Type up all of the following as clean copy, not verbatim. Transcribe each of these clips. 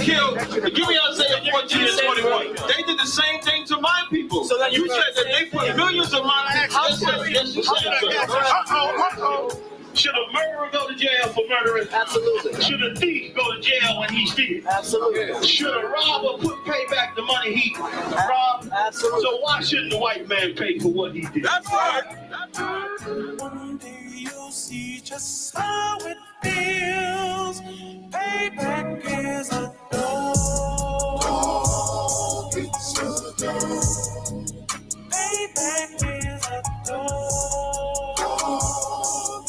killed, give me Isaiah 14 and 21. They did the same thing to my people. So you said that they put millions of my people. Yes, you said. Should a murderer go to jail for murdering? Absolutely. Should a thief go to jail when he steals? Absolutely. Should a robber pay back the money he robbed? Absolutely. So why shouldn't the white man pay for what he did? That's right. One day you'll see just how it feels. Payback is a dog. It's a dog. Payback is a dog.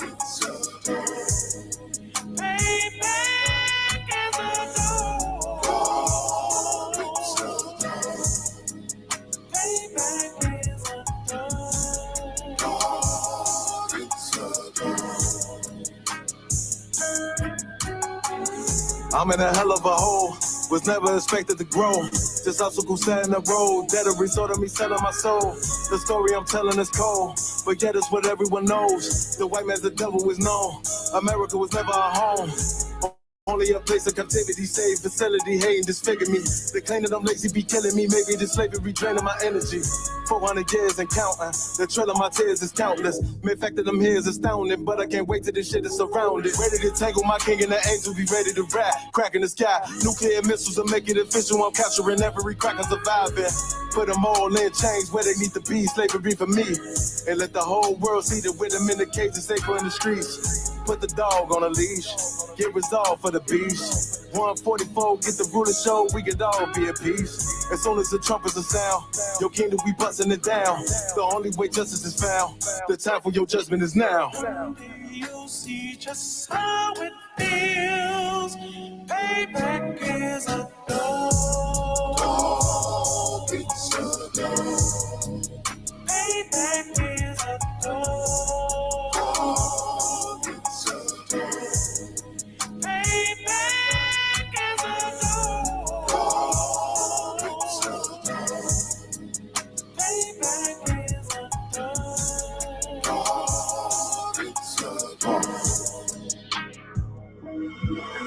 It's a dog. Payback is a dog. It's a dog. Payback is a dog. It's a dog. I'm in a hell of a hole. Was never expected to grow. This obstacle set in the road. That a result of me selling my soul. The story I'm telling is cold, but yet it's what everyone knows. The white man's the devil is known. America was never a home. Only a place of captivity, safe facility, hating, disfigure me. They claim that I'm lazy, be killing me. Maybe this slavery draining my energy. 400 years and counting. The trail of my tears is countless. The fact that I'm here is astounding, but I can't wait till this shit is surrounded. Ready to tangle my king and the angel, be ready to rap. Crack in the sky, nuclear missiles will make it official. I'm capturing every crack and surviving. Put them all in chains where they need to be. Slavery for me. And let the whole world see that with them in the cage and safer in the streets. Put the dog on a leash, get resolved for the beast. 144, get the ruler show, we could all be at peace. As soon as the trumpets are sound, your kingdom we busting it down. The only way justice is found, the time for your judgment is now. Someday you'll see just how it feels. Payback is a dog. It's a dog. Payback is a dog.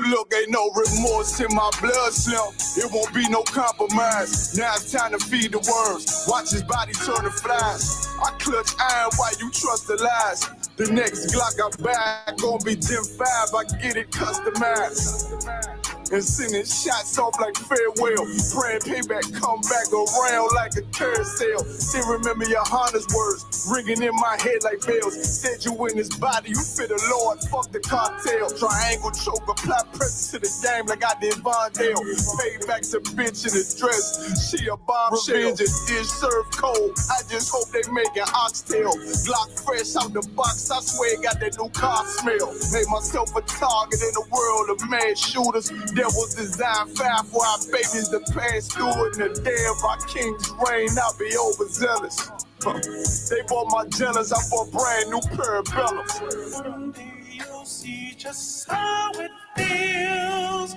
Look, ain't no remorse in my blood slump. It won't be no compromise. Now it's time to feed the worms. Watch his body turn to flies. I clutch iron while you trust the lies. The next Glock I buy gon' be Gen 5. I get it customized. And sending shots off like farewell. Praying payback come back around like a carousel. Still remember YAHANNA's words ringing in my head like bells. Said you in his body, you fit the Lord, fuck the cartel. Triangle choke, apply pressure to the game like I did Vondale. Payback's a bitch in a dress, she a bombshell. Revenge is served cold, I just hope they make an oxtail. Glock fresh out the box, I swear it got that new car smell. Made myself a target in a world of mad shooters. There was design fire for our babies to pass through. In the day of our king's reign, I'll be overzealous. They bought my jealous, I bought brand new parabellums. Someday you'll see just how it feels.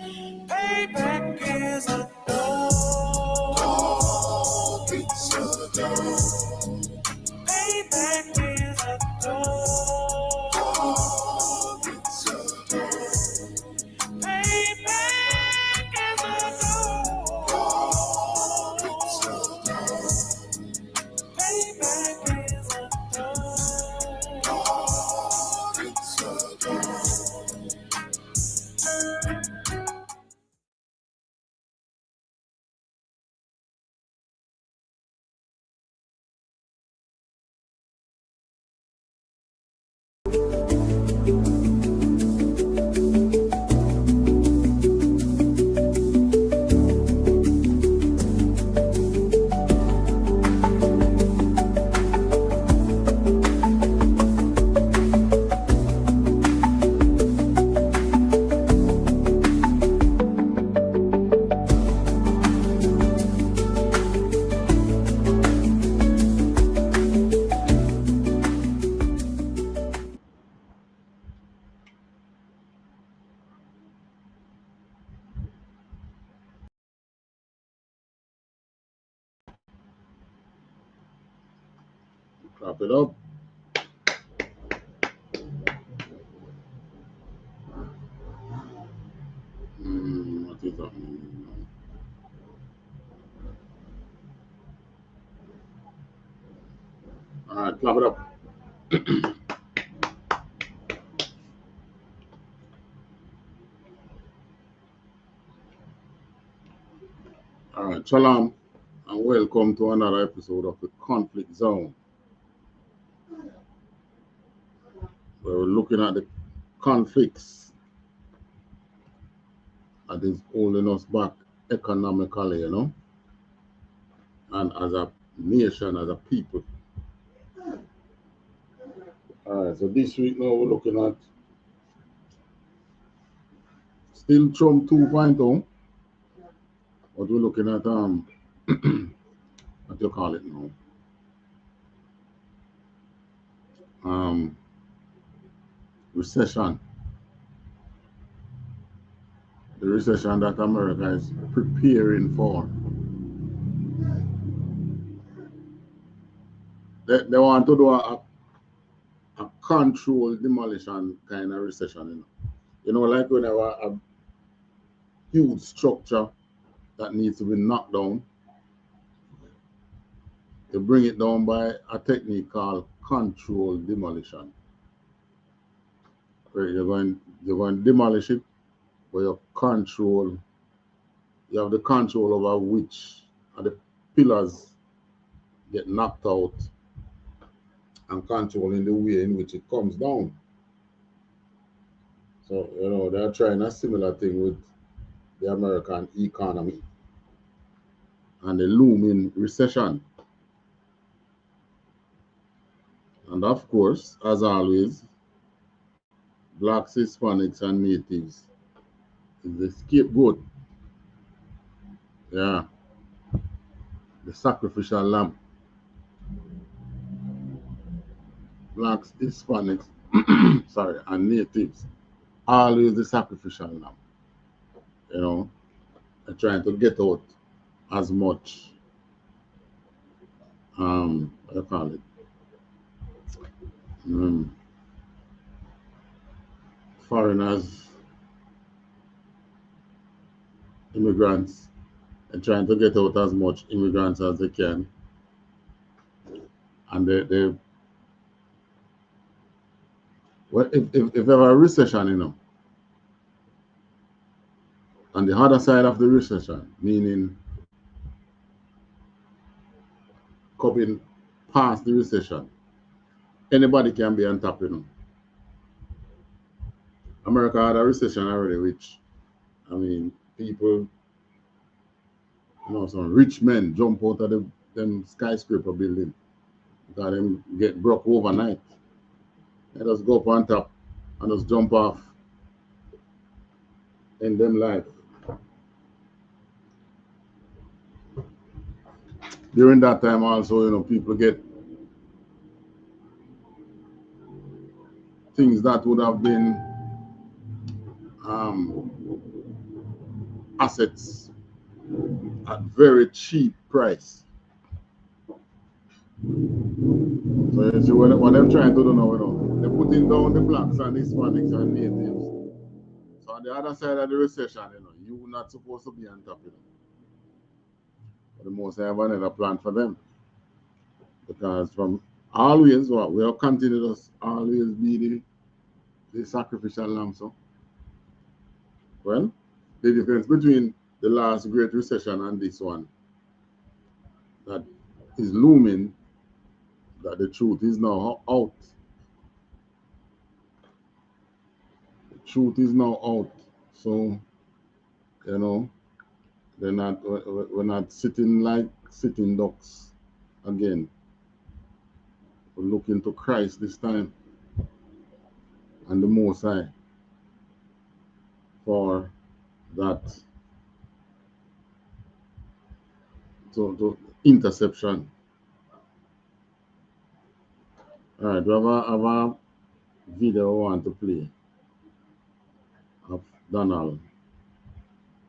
Payback is a dog. It's a dog. Payback is a dog. It's a dog. Payback is a dog. It's a dog. Payback is a dog. It's a dog. Clap it up. What is that? All right, clap it up. All right, shalom, and welcome to another episode of the Conflict Zone, where we're looking at the conflicts that is holding us back economically, you know, and as a nation, as a people. All right, so this week now we're looking at still Trump 2.0, but we're looking at what you call it now? Recession. The recession that America is preparing for. They want to do a controlled demolition kind of recession, you know. You know, like when there a huge structure that needs to be knocked down, they bring it down by a technique called controlled demolition. Where you're going to demolish it, but you have the control over which of the pillars get knocked out and controlling the way in which it comes down. So, you know, they're trying a similar thing with the American economy and the looming recession. And of course, as always, blacks, Hispanics, and natives is the scapegoat. Yeah, the sacrificial lamb. Blacks, Hispanics, sorry, and natives, always the sacrificial lamb. You know, they're trying to get out as much, what do you call it? Foreigners, immigrants, and trying to get out as much immigrants as they can. And well, if there were a recession, you know, on the other side of the recession, meaning coming past the recession, anybody can be on top, you know. America had a recession already, which, I mean, people, you know, some rich men jump out of them skyscraper building because them get broke overnight. They just go up on top and just jump off in them life. During that time also, you know, people get things that would have been assets at very cheap price. So you see what they're trying to do now, you know, they're putting down the blacks and Hispanics and natives. So on the other side of the recession, you know, you're not supposed to be on top, you know. But the most I have another plan for them. Because from always, what we have continued to always be the sacrificial lamb. So, well, the difference between the last great recession and this one that is looming, that the truth is now out. The truth is now out. So, you know, we're not sitting like sitting ducks again. We're looking to Christ this time and the Most High for that to interception. All right, we have a video I want to play of Donald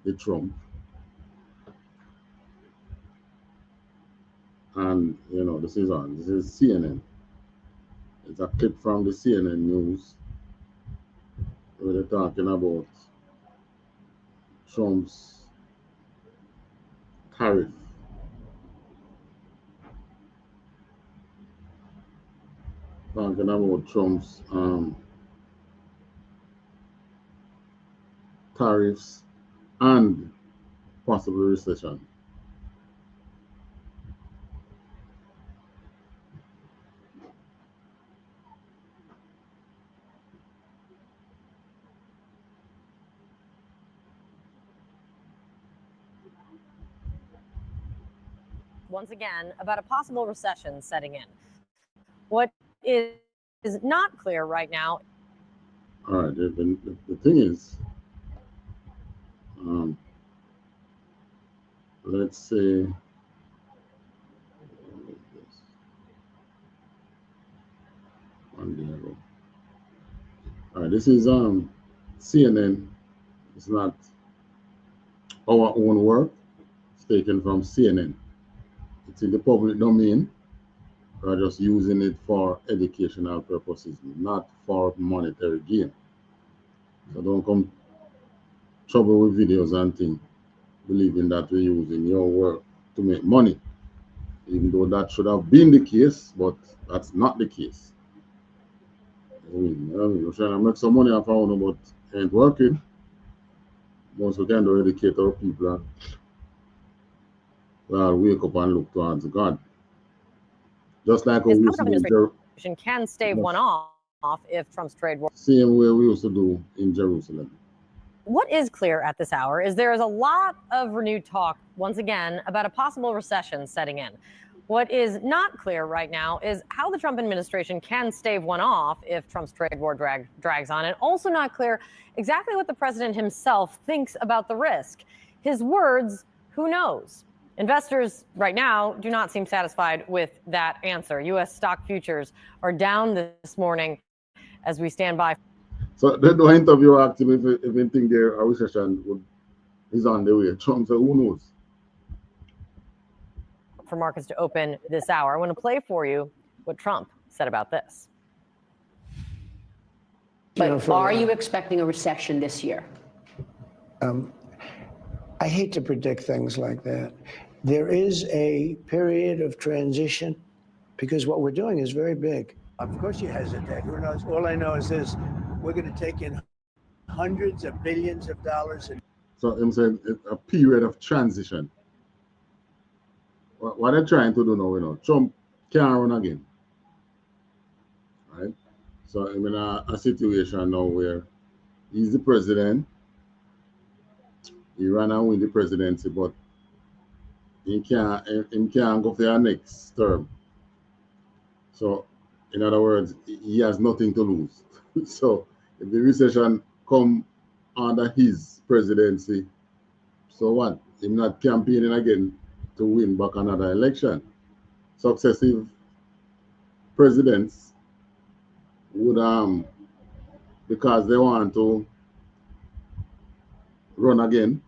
the Trump. And, you know, this is CNN. It's a clip from the CNN news where they're talking about Trump's tariff. talking about Trump's tariffs and possible recession. Once again, about a possible recession setting in. What is not clear right now. All right, the thing is, let's say, one day ago. All right, this is CNN. It's not our own work. It's taken from CNN. It's in the public domain. We're just using it for educational purposes, not for monetary gain. So don't come trouble with videos and things, believing that we're using your work to make money, even though that should have been the case, but that's not the case. We're trying to make some money off our own, but it ain't working. Once we can do educate our people, well, wake up and look towards God. Just like His we current administration can stave one off if Trump's trade war. Same way we used to do in Jerusalem. What is clear at this hour is there is a lot of renewed talk, once again, about a possible recession setting in. What is not clear right now is how the Trump administration can stave one off if Trump's trade war drags on. And also not clear exactly what the president himself thinks about the risk. His words, who knows? Investors right now do not seem satisfied with that answer. U.S. stock futures are down this morning as we stand by. So the interview asked him if he think a recession is on the way. Trump said, who knows? For markets to open this hour, I want to play for you what Trump said about this. But are you expecting a recession this year? I hate to predict things like that. There is a period of transition because what we're doing is very big. Of course you hesitate. Who knows? All I know is this. We're going to take in hundreds of billions of dollars. So I'm saying a period of transition. What they're trying to do now, Trump can't run again. Right? So I'm in a situation now where he's the president. He ran and win the presidency, but he can't go for the next term. So, in other words, he has nothing to lose. So, if the recession come under his presidency, so what? He's not campaigning again to win back another election. Successive presidents would, because they want to run again,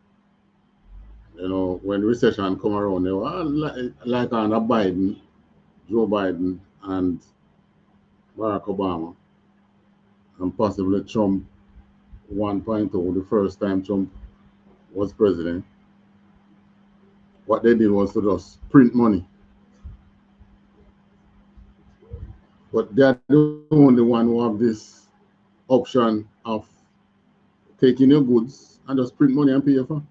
when recession come around, they were like under Biden, Joe Biden, and Barack Obama, and possibly Trump 1.0, the first time Trump was president. What they did was to just print money. But they're the only one who have this option of taking your goods and just print money and pay you for.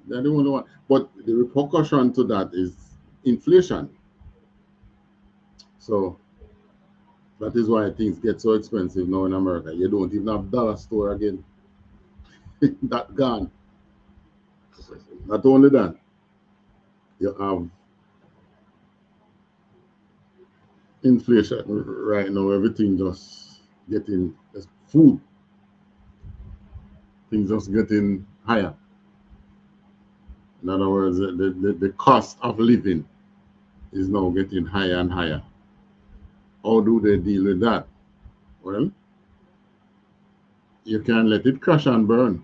They're the only one. But the repercussion to that is inflation. So that is why things get so expensive now in America. You don't even have dollar store again. That gone. Not only that, you have inflation right now. Everything just getting food. Things just getting higher. In other words, the cost of living is now getting higher and higher. How do they deal with that? Well, you can let it crash and burn,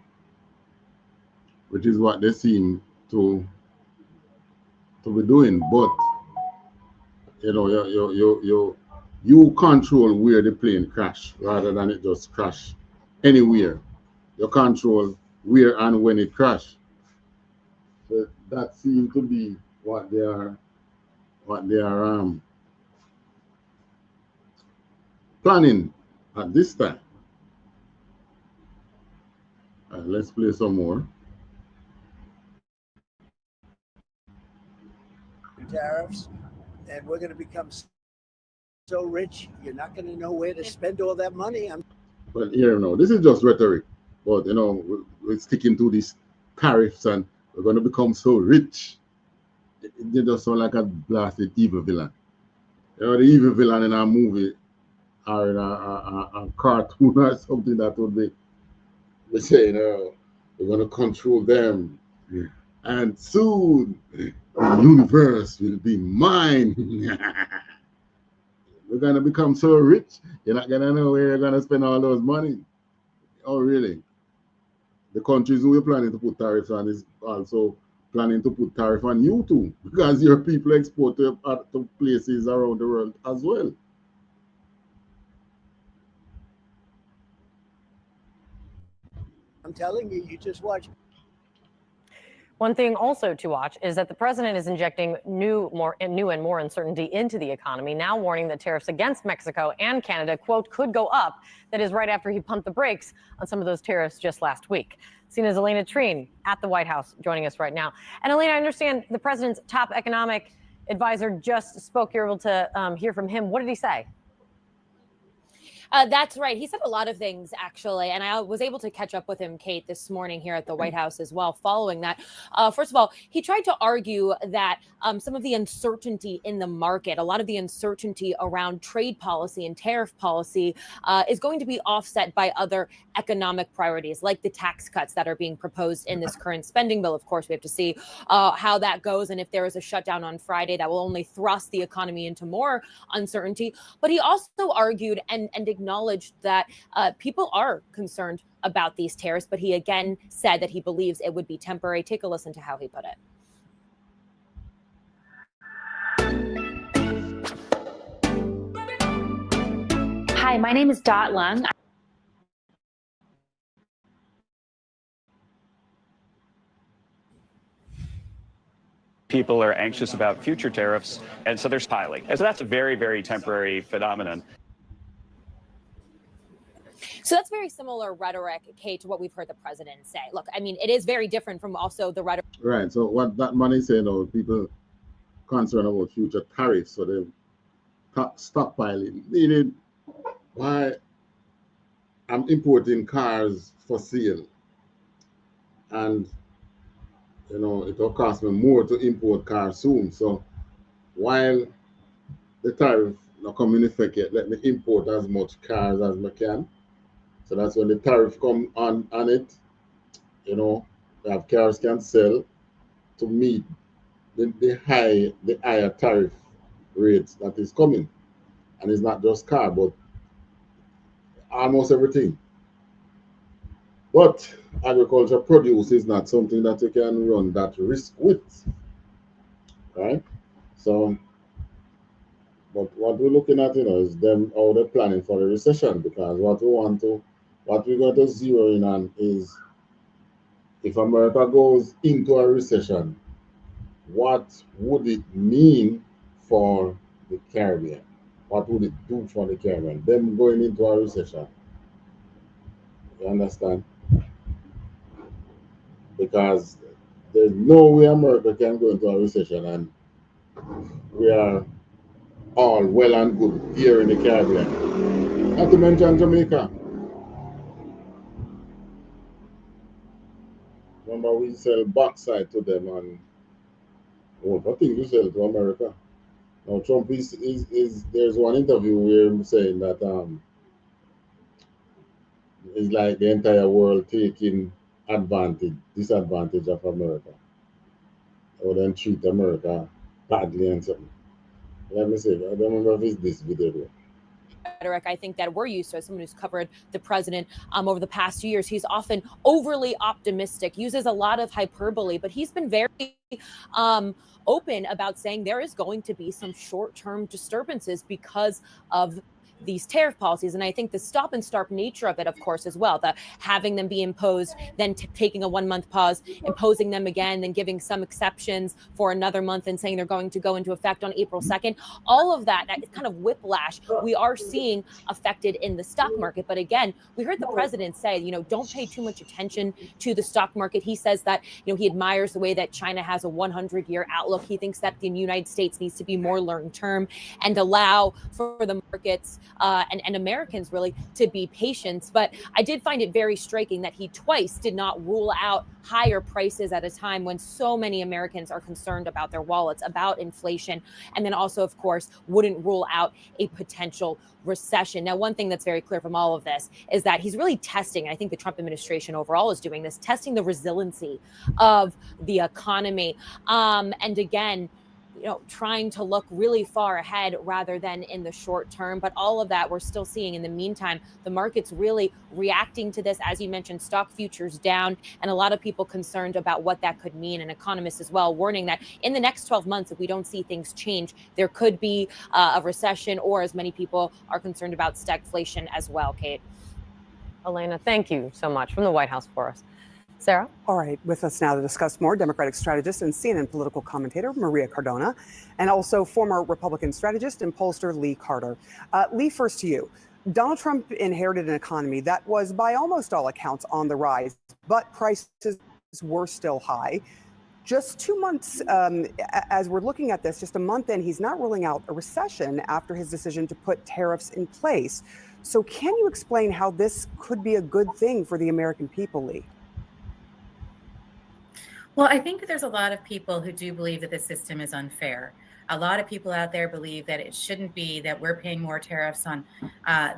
which is what they seem to be doing. But you control where the plane crash rather than it just crash anywhere. You control where and when it crash. So that seems to be what they are planning at this time. Let's play some more. Tariffs, and we're going to become so rich, you're not going to know where to spend all that money. But here, no, this is just rhetoric. But, you know, we're sticking to these tariffs and we're going to become so rich. They just sound like a blasted evil villain. You know, the evil villain in a movie or in a cartoon or something that would be saying, we're going to control them. And soon, the universe will be mine. We're going to become so rich, you're not going to know where you're going to spend all those money. Oh, really? The countries who are planning to put tariffs on is also planning to put tariff on you too, because your people export to places around the world as well. I'm telling you, you just watch. One thing also to watch is that the president is injecting new and more uncertainty into the economy, now warning that tariffs against Mexico and Canada, quote, could go up. That is right after he pumped the brakes on some of those tariffs just last week. CNN's Elena Treen at the White House joining us right now. And Elena, I understand the president's top economic advisor just spoke. You're able to hear from him. What did he say? That's right. He said a lot of things, actually, and I was able to catch up with him, Kate, this morning here at the White House as well. Following that, first of all, he tried to argue that some of the uncertainty in the market, a lot of the uncertainty around trade policy and tariff policy is going to be offset by other economic priorities, like the tax cuts that are being proposed in this current spending bill. Of course, we have to see how that goes, and if there is a shutdown on Friday, that will only thrust the economy into more uncertainty. But he also argued and acknowledged that people are concerned about these tariffs, but he again said that he believes it would be temporary. Take a listen to how he put it. Hi, my name is Dot Lung. People are anxious about future tariffs, and so there's piling. And so that's a very, very temporary phenomenon. So that's very similar rhetoric, Kate, to what we've heard the president say. Look, I mean, it is very different from also the rhetoric. Right. So what that man is saying, people concerned about future tariffs, so they stockpiling. Meaning, why I'm importing cars for sale, and you know it will cost me more to import cars soon. So while the tariff not come in effect yet, let me import as much cars as I can. So that's when the tariff come on it, you know, that cars can sell to meet the higher tariff rates that is coming. And it's not just car, but almost everything. But agriculture produce is not something that you can run that risk with, right? So, but what we're looking at, you know, is them how they're planning for the recession, because what we're going to zero in on is if America goes into a recession, what would it mean for the Caribbean? What would it do for the Caribbean? Them going into a recession. You understand? Because there's no way America can go into a recession and we are all well and good here in the Caribbean. Not to mention Jamaica. Remember, we sell backside to them, and I think we sell to America. Now, Trump is there's one interview where he's saying that it's like the entire world taking disadvantage of America, or then treat America badly and something. Let me see. I don't remember if it's this video though. Rhetoric, I think that we're used to, as someone who's covered the president over the past 2 years. He's often overly optimistic, uses a lot of hyperbole, but he's been very open about saying there is going to be some short-term disturbances because of these tariff policies. And I think the stop and start nature of it, of course, as well, the having them be imposed, then taking a 1 month pause, imposing them again, then giving some exceptions for another month and saying they're going to go into effect on April 2nd. All of that is kind of whiplash we are seeing affected in the stock market. But again, we heard the president say, don't pay too much attention to the stock market. He says that, he admires the way that China has a 100-year outlook. He thinks that the United States needs to be more long-term and allow for the markets and Americans really to be patient. But I did find it very striking that he twice did not rule out higher prices at a time when so many Americans are concerned about their wallets, about inflation, and then also, of course, wouldn't rule out a potential recession. Now, one thing that's very clear from all of this is that he's really testing, I think the Trump administration overall is doing this, testing the resiliency of the economy. And again, trying to look really far ahead rather than in the short term. But all of that we're still seeing. In the meantime, the market's really reacting to this. As you mentioned, stock futures down, and a lot of people concerned about what that could mean. And economists as well warning that in the next 12 months, if we don't see things change, there could be a recession, or as many people are concerned about, stagflation as well, Kate. Elena, thank you so much from the White House for us. Sarah? All right, with us now to discuss more, Democratic strategist and CNN political commentator Maria Cardona, and also former Republican strategist and pollster Lee Carter. Lee, first to you. Donald Trump inherited an economy that was, by almost all accounts, on the rise, but prices were still high. Just 2 months, as we're looking at this, just a month in, he's not ruling out a recession after his decision to put tariffs in place. So can you explain how this could be a good thing for the American people, Lee? Well, I think that there's a lot of people who do believe that the system is unfair. A lot of people out there believe that it shouldn't be that we're paying more tariffs on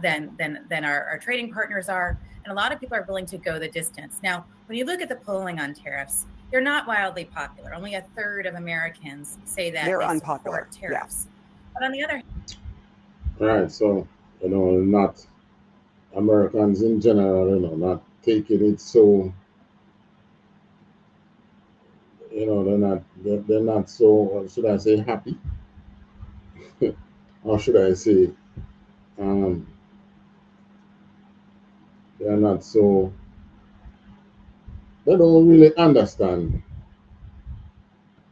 than our trading partners are. And a lot of people are willing to go the distance. Now, when you look at the polling on tariffs, they're not wildly popular. Only a third of Americans say that they're they unpopular. support tariffs. Yeah. But on the other hand, all right, so not Americans in general, not taking it so. They're not so, should I say, happy? Or should I say, they're not so, they don't really understand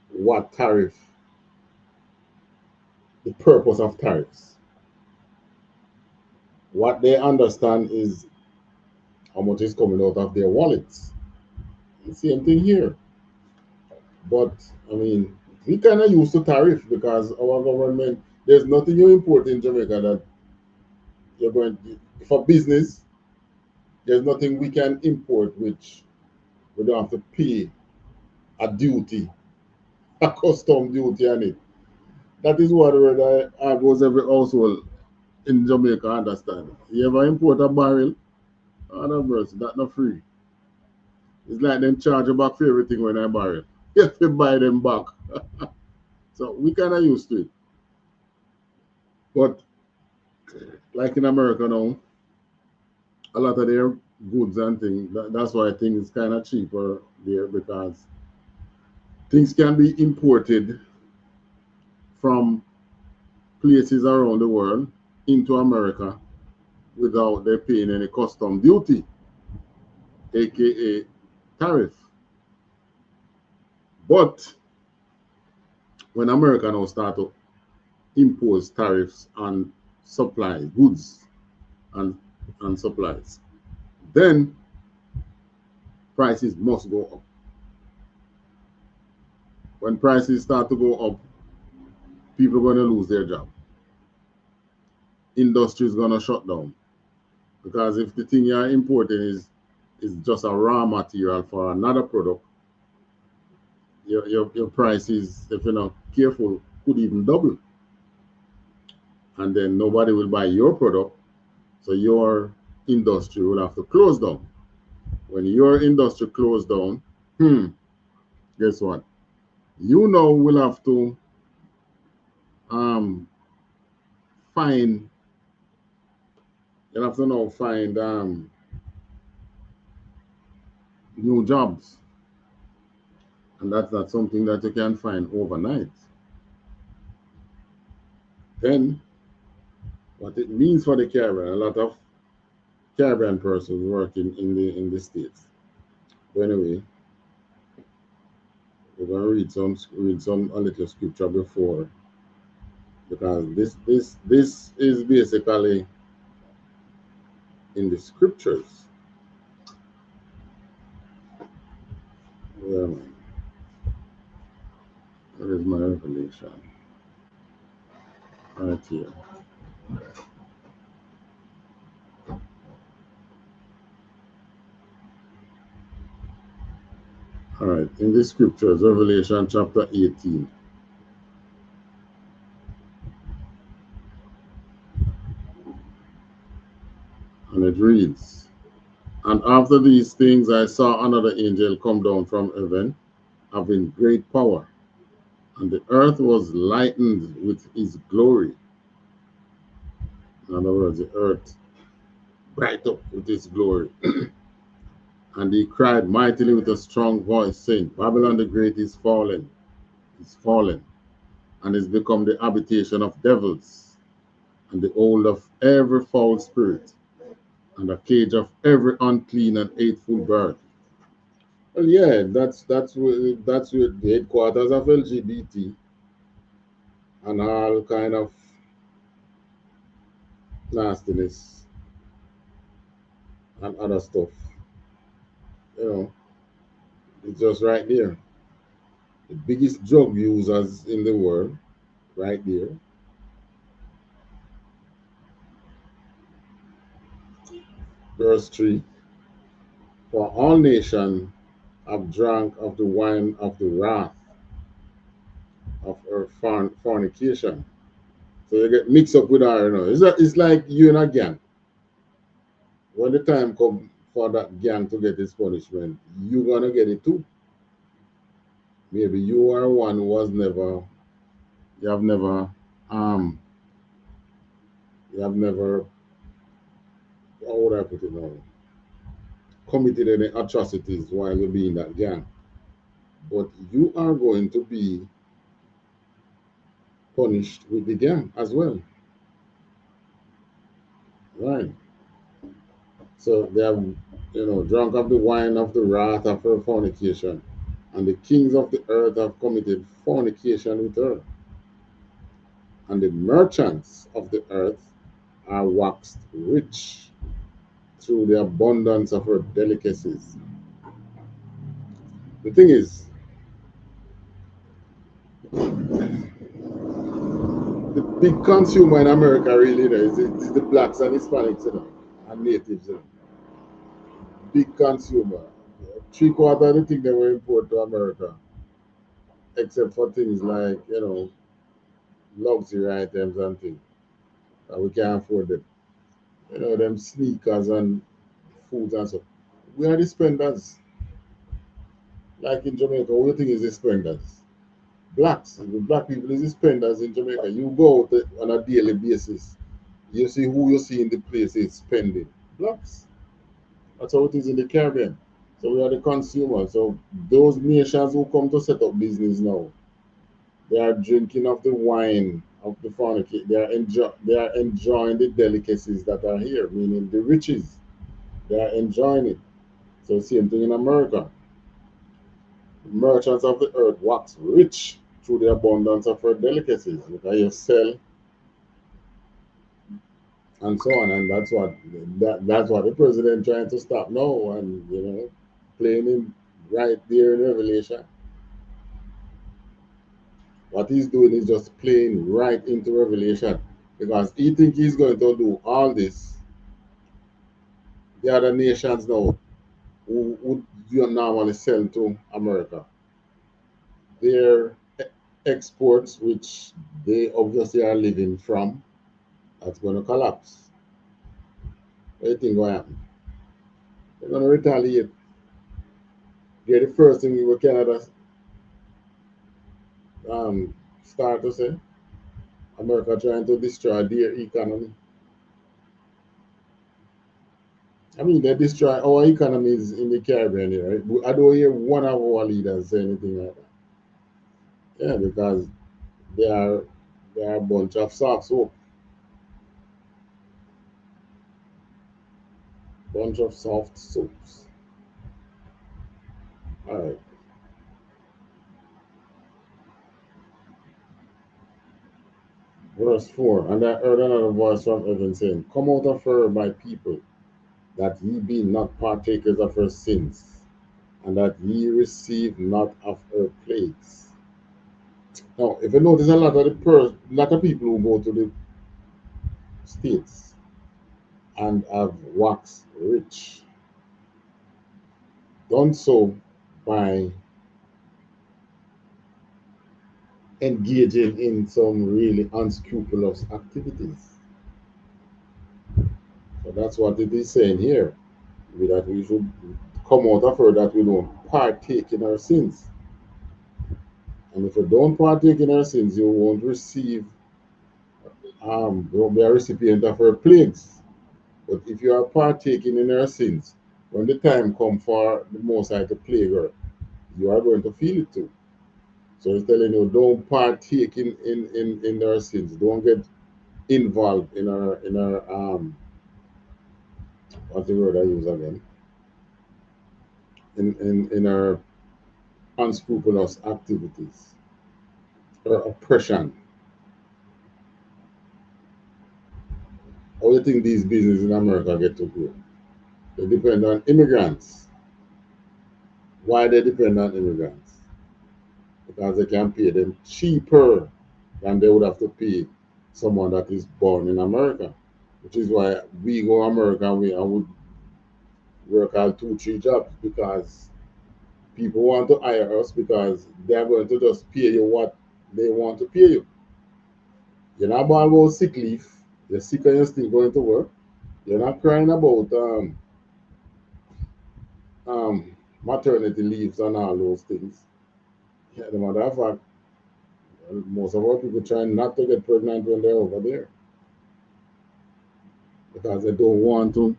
what the purpose of tariffs. What they understand is how much is coming out of their wallets. The same thing here. But, we kind of used to tariff because our government, there's nothing you import in Jamaica that you're going to, for business, there's nothing we can import which we don't have to pay a duty, a custom duty on it. That is what almost every household in Jamaica understand. You ever import a barrel, that's not free. It's like them charge you back for everything when I barrel. You have to buy them back. So we kind of used to it. But like in America now, a lot of their goods and things, that's why things kind of cheaper there, because things can be imported from places around the world into America without they paying any custom duty, aka tariff. But when America now start to impose tariffs on supplies, goods and supplies, then prices must go up. When prices start to go up, people are going to lose their job. Industry is going to shut down. Because if the thing you're importing is just a raw material for another product, your prices, if you're not careful, could even double. And then nobody will buy your product, so your industry will have to close down. When your industry closed down, guess what? You now will have to find new jobs. And that's not something that you can find overnight. Then, what it means for the Caribbean. A lot of Caribbean persons working in the States. But anyway, we're gonna read a little scripture before, because this is basically in the scriptures. Yeah, man. Where is my revelation? Right here. All right, in the scriptures, Revelation chapter 18. And it reads, "And after these things I saw another angel come down from heaven, having great power, and the earth was lightened with his glory." In other words, the earth bright up with his glory. And he cried mightily with a strong voice, saying, Babylon the Great is fallen, and is become the habitation of devils, and the hold of every foul spirit, and a cage of every unclean and hateful bird. Well, yeah, that's where the headquarters of LGBT and all kind of nastiness and other stuff. You know, it's just right there. The biggest drug users in the world, right there. Verse 3. For all nations have drunk of the wine of the wrath of her fornication. So you get mixed up with her, you know. It's like you and a gang. When the time comes for that gang to get its punishment, you're gonna get it too. Maybe you are one who was never, you have never, how would I put it now? Committed any atrocities while you be in that gang. But you are going to be punished with the gang as well. Right. So they have, drunk of the wine of the wrath of her fornication, and the kings of the earth have committed fornication with her. And the merchants of the earth are waxed rich through the abundance of her delicacies. The thing is, the big consumer in America really is the blacks and Hispanics, and natives. Big consumer. 3/4 of the thing they were import to America, except for things like, luxury items and things. We can't afford them. Them sneakers and foods and stuff. We are the spenders. Like in Jamaica, what do you think is the spenders? Blacks. The black people is the spenders in Jamaica. You go out on a daily basis, you see who you see in the place is spending. Blacks. That's how it is in the Caribbean. So we are the consumers. So those nations who come to set up business now, they are drinking of the wine of the fornication. They are enjoying the delicacies that are here, meaning the riches. They are enjoying it. So same thing in America. Merchants of the earth wax rich through the abundance of her delicacies. Because you sell and so on, and that's what the president trying to stop now, and playing him right there in Revelation. What he's doing is just playing right into Revelation, because he think he's going to do all this. The other nations now who do normally sell to America, their exports, which they obviously are living from, that's going to collapse. What do you think going to happen? They're going to retaliate. Get the first thing with Canada start to say, America trying to destroy their economy. I mean, they destroy our economies in the Caribbean here, right? I don't hear one of our leaders say anything like that. Yeah, because they are a bunch of soft soap. Bunch of soft soaps. All right. Verse 4, and I heard another voice from heaven saying, Come out of her, my people, that ye be not partakers of her sins, and that ye receive not of her plagues. Now, if you notice, a lot of people who go to the States and have waxed rich, done so by engaging in some really unscrupulous activities. So that's what it is saying here, that we should come out of her, that we don't partake in our sins. And if you don't partake in our sins, you won't receive, won't be a recipient of her plagues. But if you are partaking in her sins, when the time comes for the Most High to plague her, you are going to feel it too. So it's telling you, don't partake in our sins. Don't get involved in our what's the word I use again? In our unscrupulous activities or oppression. How do you think these businesses in America get to grow? They depend on immigrants. Why they depend on immigrants? Because they can pay them cheaper than they would have to pay someone that is born in America. Which is why we go to America and I would work out 2-3 jobs, because people want to hire us because they're going to just pay you what they want to pay you. You're not born about sick leave. You're sick and you're still going to work. You're not crying about maternity leaves and all those things. Yeah, as a matter of fact, most of our people try not to get pregnant when they're over there, because they don't want to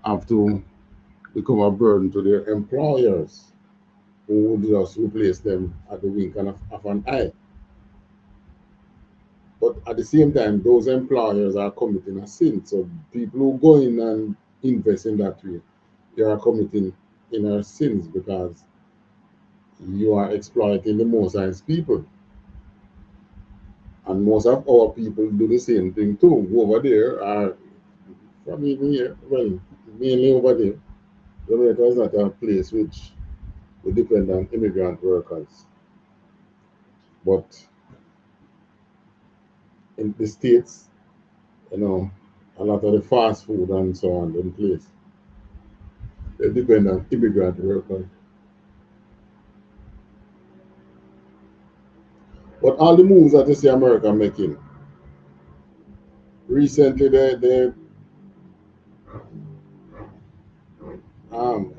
have to become a burden to their employers, who would just replace them at the wink of an eye. But at the same time, those employers are committing a sin. So people who go in and invest in that way, they are committing inner sins, because you are exploiting the Most High's people. And most of our people do the same thing too. Over there are, from even here, well, mainly over there, Jamaica is not a place which we depend on immigrant workers. But in the States, a lot of the fast food and so on in place, they depend on immigrant workers. But all the moves that you see America making, recently they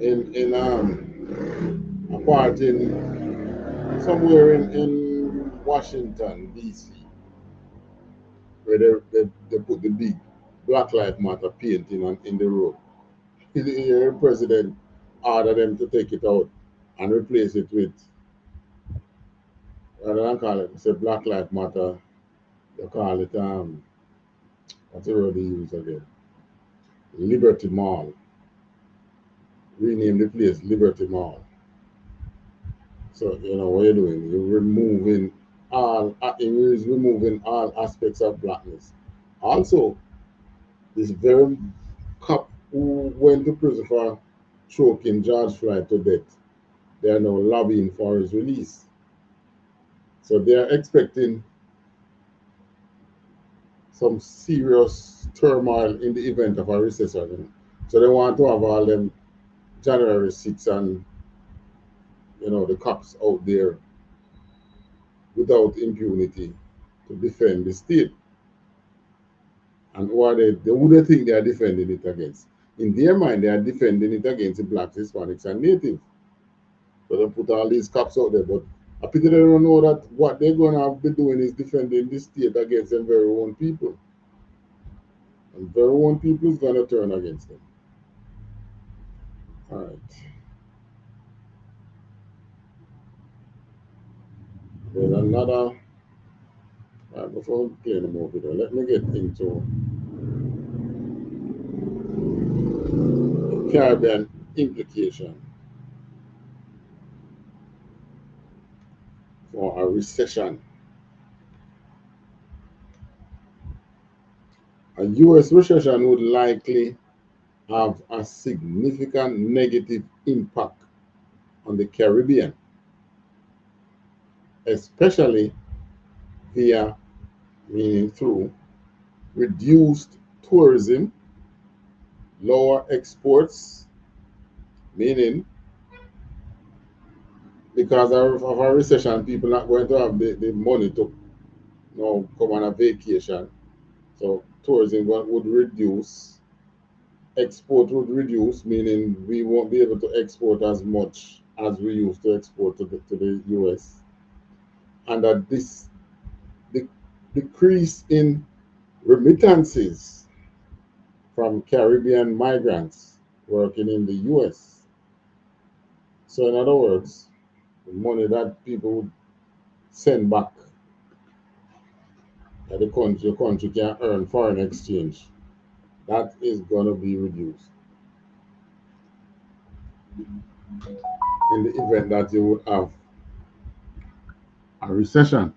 in a part in somewhere in Washington DC, where they put the big Black Lives Matter painting in the road. The president ordered them to take it out and replace it with, rather than call it, say Black Lives Matter, they call it what's the word they use again? Liberty Mall. Rename the place Liberty Mall. So what you're doing, you're removing all aspects of blackness. Also, this very cop who went to prison for choking George Floyd to death, they are now lobbying for his release. So they are expecting some serious turmoil in the event of a recession. So they want to have all them January 6th and the cops out there without impunity to defend the state. And who are they? Who they think they are defending it against? In their mind, they are defending it against the blacks, Hispanics, and natives. So they put all these cops out there, but I pity they don't know that what they're going to be doing is defending the state against their very own people. And their own people is going to turn against them. All right. There's another. Before we play the movie, though, let me get into Caribbean implication for a recession. A U.S. recession would likely have a significant negative impact on the Caribbean, especially via, meaning through, reduced tourism, lower exports, meaning because of a recession, people not going to have the money to come on a vacation. So tourism would reduce, export would reduce, meaning we won't be able to export as much as we used to export to the US. And that the decrease in remittances from Caribbean migrants working in the US. So in other words, the money that people would send back that the country can earn foreign exchange, that is going to be reduced in the event that you would have a recession.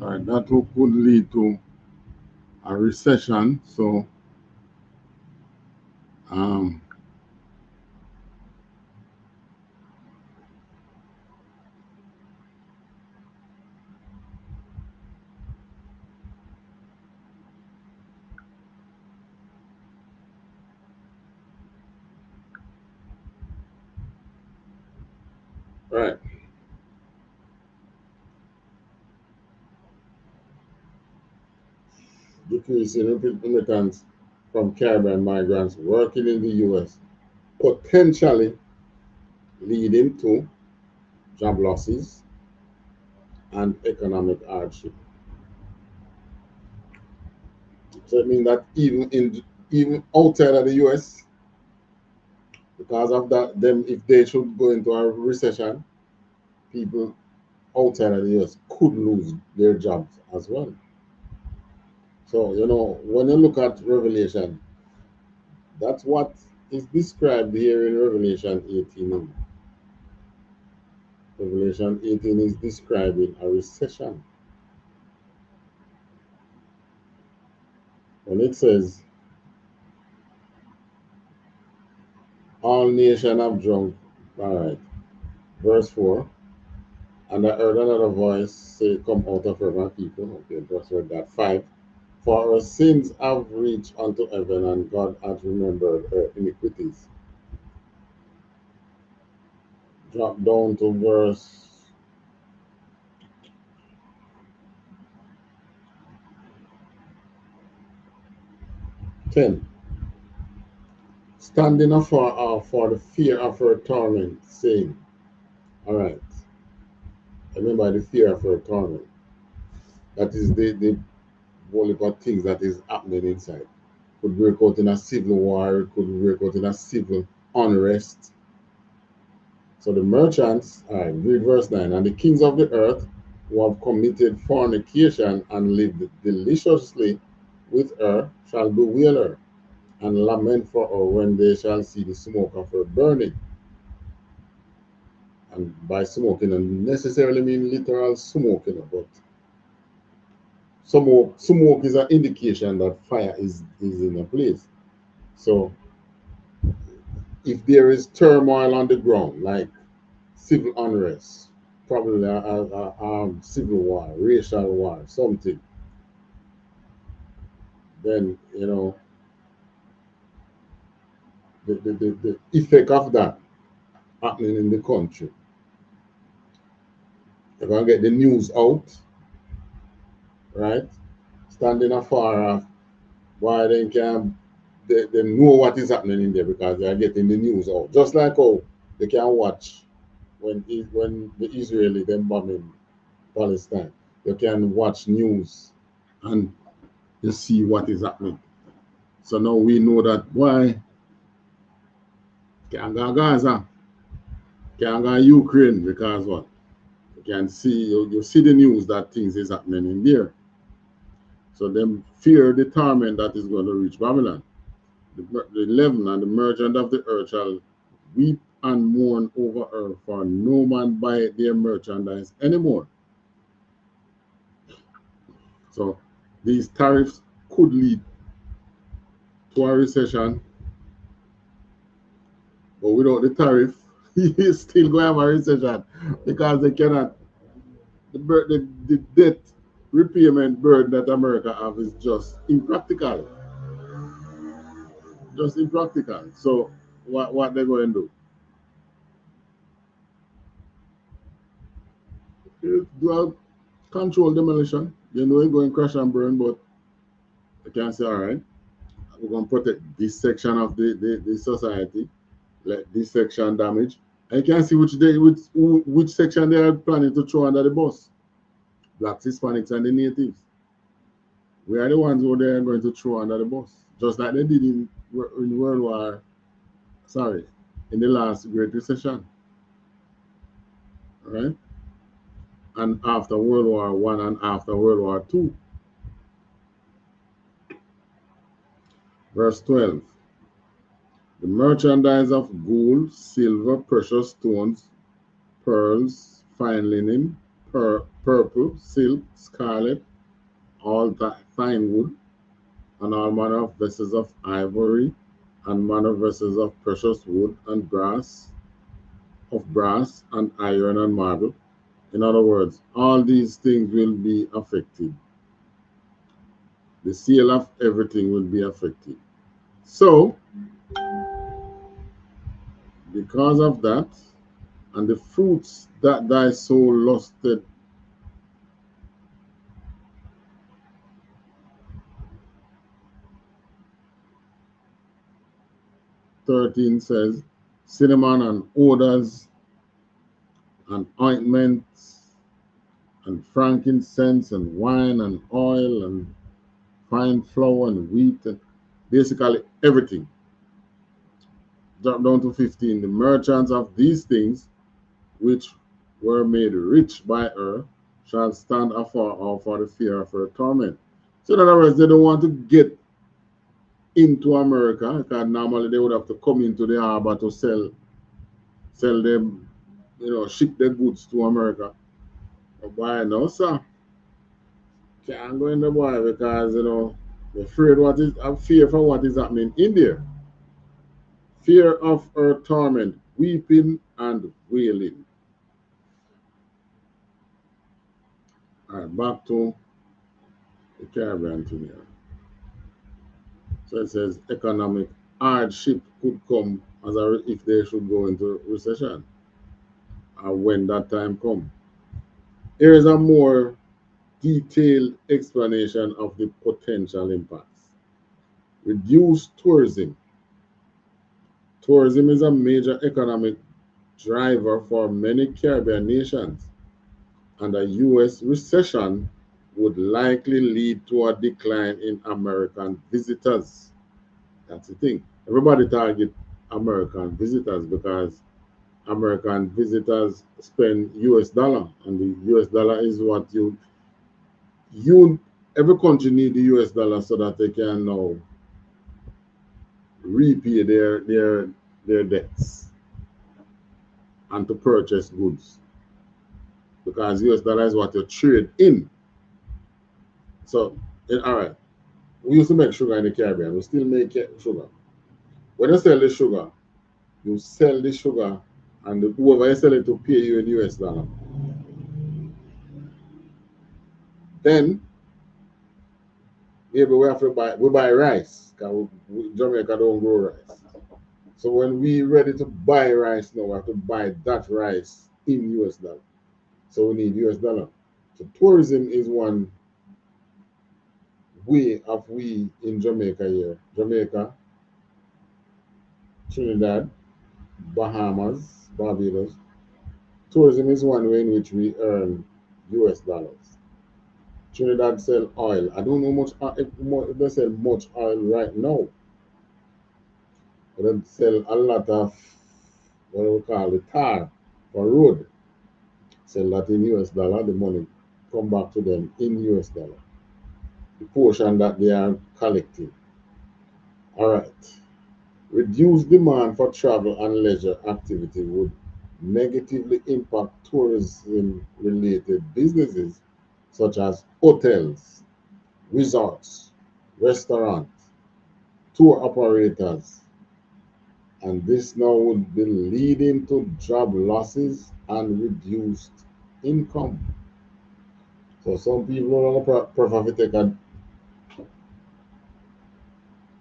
All right, that could lead to a recession. So right. Decrease in remittance from Caribbean migrants working in the US, potentially leading to job losses and economic hardship. So it means that even outside of the US, because of that, them if they should go into a recession, people outside of the US could lose their jobs as well. So, when you look at Revelation, that's what is described here in Revelation 18. Revelation 18 is describing a recession. When it says, all nations have drunk. All right. Verse 4. And I heard another voice say, come out of her, my people. Okay, just read that. 5. For our sins have reached unto heaven, and God hath remembered her iniquities. Drop down to verse 10. Standing afar off for the fear of her torment, saying, all right, remember the fear of her torment. That is the whole heap of things that is happening inside. Could break out in a civil war, could break out in a civil unrest. So the merchants, all right, read verse 9, and the kings of the earth who have committed fornication and lived deliciously with her shall bewail her and lament for her when they shall see the smoke of her burning. And by smoke, doesn't necessarily mean literal smoke, but smoke is an indication that fire is in a place. So if there is turmoil on the ground, like civil unrest, probably a civil war, racial war, something, then the effect of that happening in the country. You're gonna get the news out, right? Standing afar off, why they know what is happening in there because they are getting the news out. Just like how they can watch when the Israeli them bombing Palestine. You can watch news and you see what is happening. So now we know that why can't go Gaza, can't go Ukraine, because what? You can see, you see the news that things is happening in there. So them fear the torment that is going to reach Babylon. The leaven and the merchant of the earth shall weep and mourn over her, for no man buy their merchandise anymore. So these tariffs could lead to a recession, but without the tariff, you still going to have a recession, because they cannot, the debt repayment burden that America have is just impractical. Just impractical. So what they're going to do? Well, control demolition. You know, it's going to crash and burn, but you can say, all right, we're going to protect this section of the society, let this section damage. And you can see which section they are planning to throw under the bus. Blacks, Hispanics, and the natives. We are the ones who they are going to throw under the bus, just like they did in World War, in the last Great Recession. All right? And after World War I and after World War II. Verse 12. The merchandise of gold, silver, precious stones, pearls, fine linen, purple, silk, scarlet, all fine wood, and all manner of vessels of ivory, and manner of vessels of precious wood and brass, and iron and marble. In other words, all these things will be affected. The sale of everything will be affected. So, because of that, and the fruits that thy soul lusted, says, cinnamon and odors and ointments and frankincense and wine and oil and fine flour and wheat, and basically everything. Drop down to 15. The merchants of these things, which were made rich by her, shall stand afar off for the fear of her torment. So in other words, they don't want to get into America, because normally they would have to come into the harbor to sell them, ship their goods to America. But boy, no, sir. Can't go in the boy, because, I'm fear for what is happening in there. Fear of her torment, weeping and wailing. All right, back to the Caribbean thing here. So it says economic hardship could come if they should go into recession, and when that time comes. Here is a more detailed explanation of the potential impacts. Reduced tourism. Tourism is a major economic driver for many Caribbean nations, and a U.S. recession would likely lead to a decline in American visitors. That's the thing. Everybody target American visitors because American visitors spend US dollar, and the US dollar is what every country need the US dollar so that they can now repay their debts and to purchase goods, because US dollar is what you trade in. So, all right, we used to make sugar in the Caribbean. We still make sugar. When you sell the sugar, you sell the sugar, and whoever you sell it to pay you in US dollar. Then maybe we have to buy rice, because Jamaica don't grow rice. So when we ready to buy rice now, we have to buy that rice in US dollar. So we need US dollar. So tourism is one way of we in Jamaica here. Jamaica, Trinidad, Bahamas, Barbados. Tourism is one way in which we earn US dollars Trinidad sell oil. I don't know much if they sell much oil right now. But they sell a lot of what we call the tar for road. Sell that in US dollar, the money come back to them in US dollar. The portion that they are collecting. All right. Reduced demand for travel and leisure activity would negatively impact tourism-related businesses such as hotels, resorts, restaurants, tour operators, and this now would be leading to job losses and reduced income. So some people prefer to take a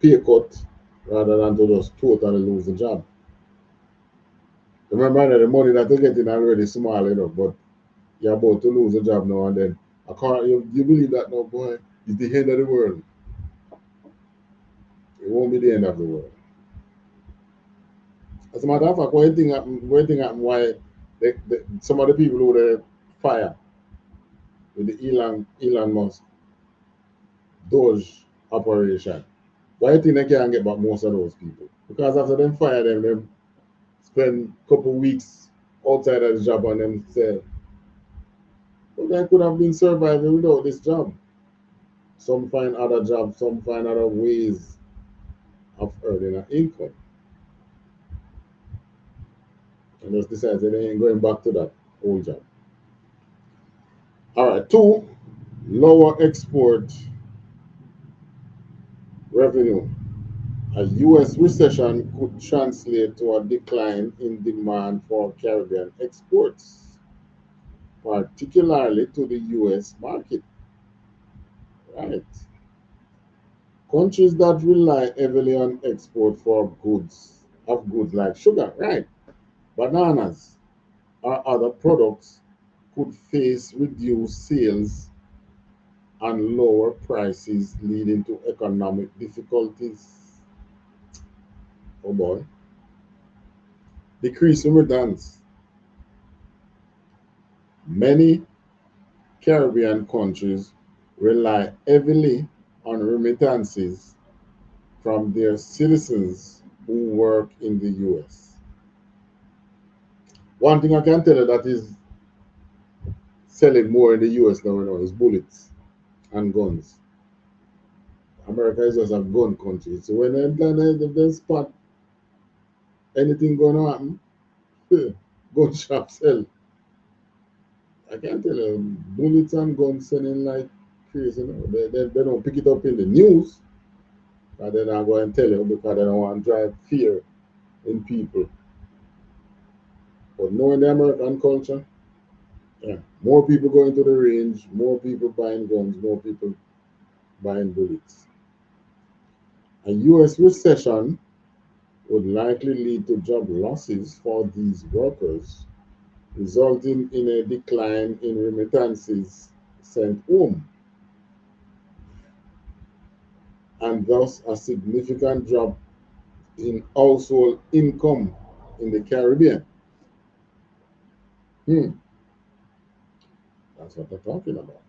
pay cut rather than to just totally lose the job. Remember that the money that you're getting already small enough, but you're about to lose a job now and then. You believe that now, boy, it's the end of the world. It won't be the end of the world. As a matter of fact, one thing happened why some of the people who were fired with the Elon Musk Doge operation, why do you think they can't get back most of those people? Because after them fire them spend a couple weeks outside of the job and them say, well, they could have been surviving without this job. Some find other jobs, some find other ways of earning an income. And just decide that they ain't going back to that old job. All right, 2, lower export revenue. A U.S. recession could translate to a decline in demand for Caribbean exports, particularly to the U.S. market. Right. Countries that rely heavily on export for goods like sugar, right, bananas, or other products could face reduced sales and lower prices, leading to economic difficulties. Oh boy. Decrease in returns. Many Caribbean countries rely heavily on remittances from their citizens who work in the US. One thing I can tell you that is selling more in the US now is bullets and guns. America is just a gun country. So when they spot anything going to happen, gun shop sell. I can't tell you, bullets and guns selling like crazy. They don't pick it up in the news, but they're not going to tell you because they don't want to drive fear in people. But knowing the American culture, yeah, more people going to the range, more people buying guns, more people buying bullets. A U.S. recession would likely lead to job losses for these workers, resulting in a decline in remittances sent home, and thus a significant drop in household income in the Caribbean. That's what they're talking about.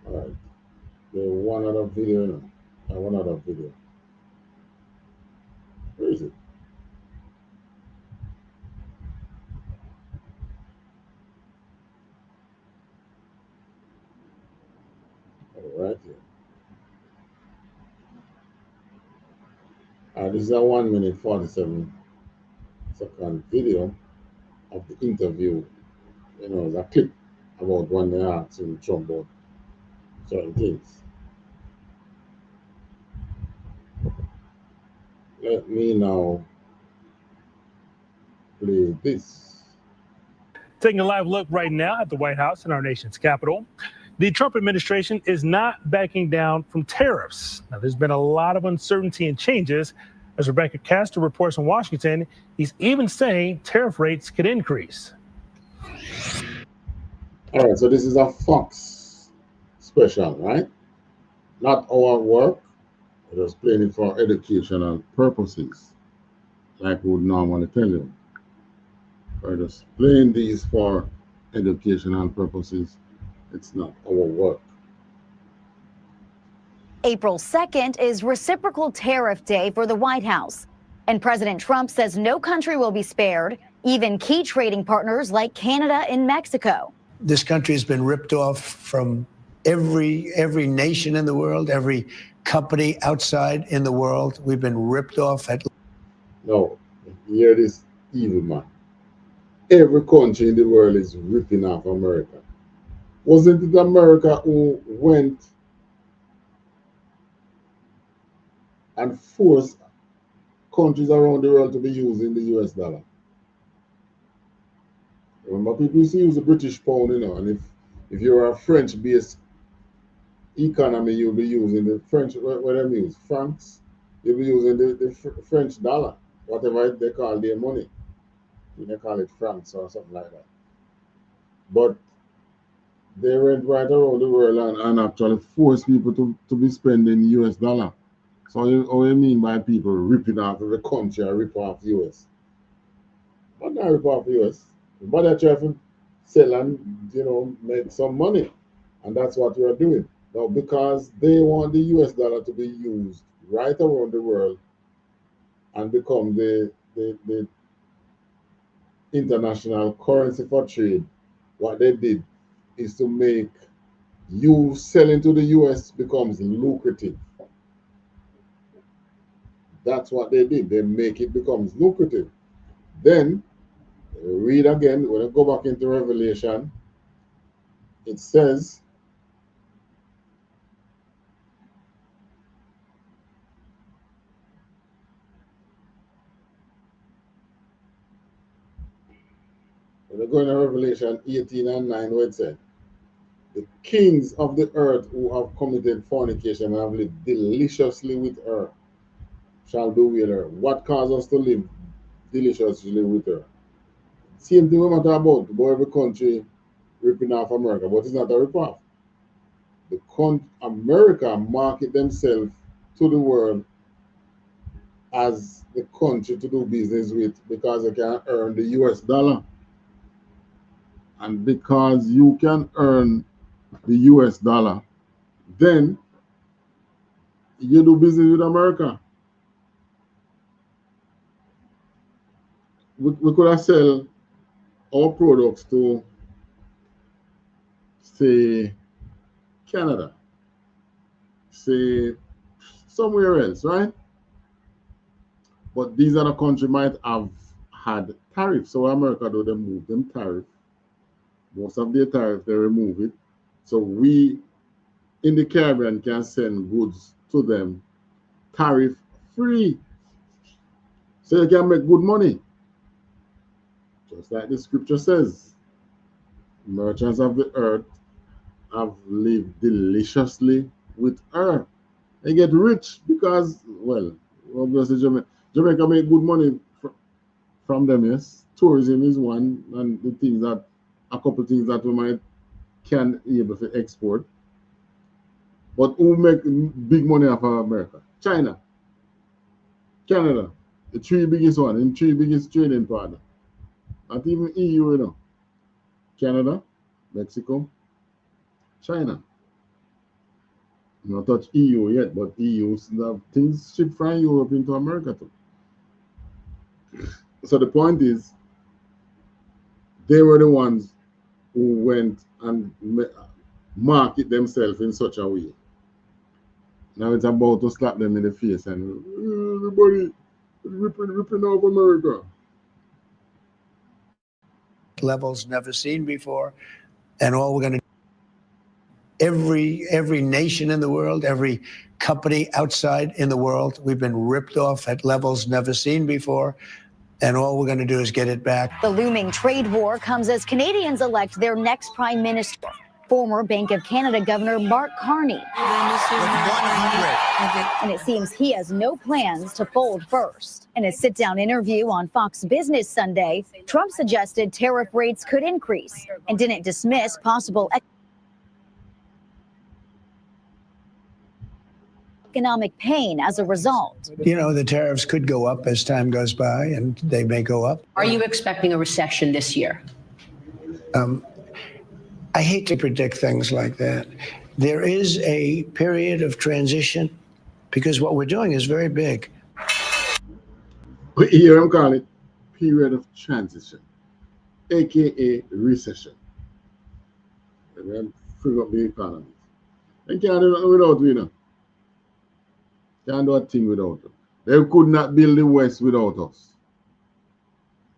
All right. There's one other video now. One other video. Where is it? Right here. This is a 1 minute 47-second video of the interview. It's a clip about when they asked him Trump about certain things. Let me now play this. Taking a live look right now at the White House in our nation's capital. The Trump administration is not backing down from tariffs. Now, there's been a lot of uncertainty and changes. As Rebecca Castor reports in Washington, he's even saying tariff rates could increase. All right, so this is a Fox special, right? Not our work. We're just playing it for educational purposes, like we would normally tell you. We're just playing these for educational purposes, it's not our work. April 2nd is Reciprocal Tariff Day for the White House. And President Trump says no country will be spared, even key trading partners like Canada and Mexico. This country has been ripped off from every nation in the world, every company outside in the world. We've been ripped off at. No, hear this evil man. Every country in the world is ripping off America. Wasn't it America who went and forced countries around the world to be using the US dollar? Remember, people used to use the British pound, you know, and if you're a French-based economy, you'll be using the French, what they use, francs, you'll be using the French dollar, whatever they call their money. They call it francs or something like that. But they went right around the world and actually forced people to be spending US dollar. So what you mean by people ripping off the country or rip off US? But not rip off US. But they're trying to sell and, you know, make some money. And that's what we are doing. Now, because they want the US dollar to be used right around the world and become the international currency for trade, what they did is to make you selling to the US becomes lucrative. That's what they did. They make it becomes lucrative. Then, read again, when I go back into Revelation, it says, when I go into Revelation 18 and 9, where it said, the kings of the earth who have committed fornication and have lived deliciously with her shall do with her. What caused us to live deliciously with her? Same thing we matter about every country ripping off America, but it's not a rip off. America market themselves to the world as the country to do business with because they can earn the US dollar. And because you can earn the US dollar, then you do business with America. We could have sell our products to, say, Canada, say, somewhere else, right? But these other countries might have had tariffs. So America do, they move them tariff. Most of their tariff, they remove it. So we in the Caribbean can send goods to them tariff free. So you can make good money. Just like the scripture says, merchants of the earth have lived deliciously with her. They get rich because, well, obviously Jamaica make good money from them, yes. Tourism is one, and the things that, a couple things that we can be able to export. But who make big money off of America? China, Canada, the three biggest one, and three biggest trading partner. Not even EU, you know. Canada, Mexico, China. Not touch EU yet, but EU have things shipped from Europe into America too. So the point is, they were the ones who went and market themselves in such a way. Now it's about to slap them in the face and everybody ripping off America. Levels never seen before, and all we're going to every nation in the world, every company outside in the world, we've been ripped off at levels never seen before, and all we're going to do is get it back. The looming trade war comes as Canadians elect their next prime minister, former Bank of Canada Governor Mark Carney. And it seems he has no plans to fold first. In a sit-down interview on Fox Business Sunday, Trump suggested tariff rates could increase and didn't dismiss possible economic pain as a result. You know, the tariffs could go up as time goes by, and they may go up. Are you expecting a recession this year? I hate to predict things like that. There is a period of transition because what we're doing is very big. Here I'm calling it period of transition, aka recession. And then fill up the economy. And can't do it without we know. Can't do a thing without us. They could not build the West without us.